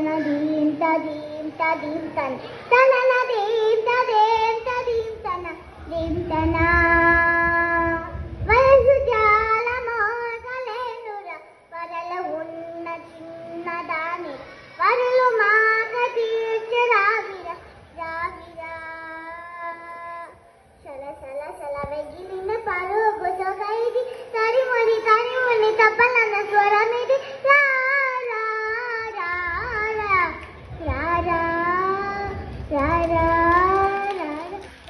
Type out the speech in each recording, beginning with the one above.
talana dim tan talana dim tana వయసు చాలా మోగలేనురా వరల ఉన్న చిన్నదాని వరలు మాగ తీర్చరావిరా రావిరా సల సల సల వెగిలిన పరుగు సొగైది తరిముని తప్పలన్న స్వరమిది రా రా రా రా రా రా రా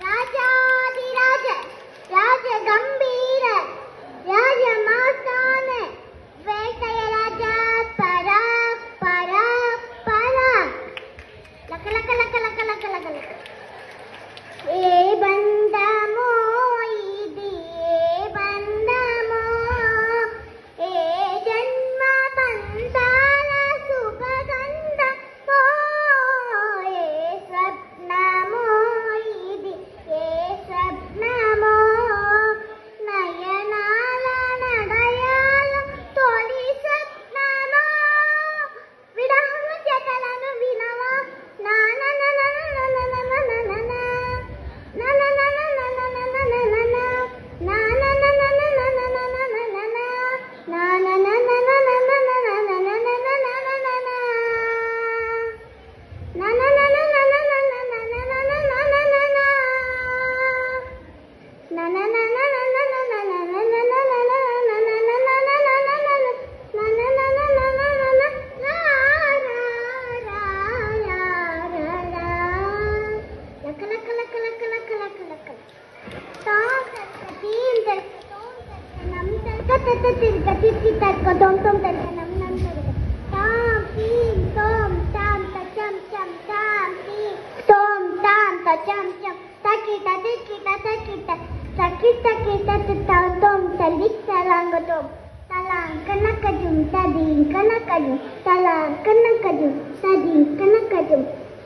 రాజాదిరాజ రాజ గంభీర రాజ మాస్తాన వేటయ రాజ పర పర పర లక లక లక లక లక లక లక ఏ బంధమో ఇది ఏ బంధమో ఏ జన్మ బంధాల సుఖగంధమో ఏ స్వప్నమో ఇది ఏ స్వప్నమో నయనాల నడయాల తొలి స్వప్నమో విరహం జతలను వినవా నాన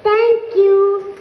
Thank you.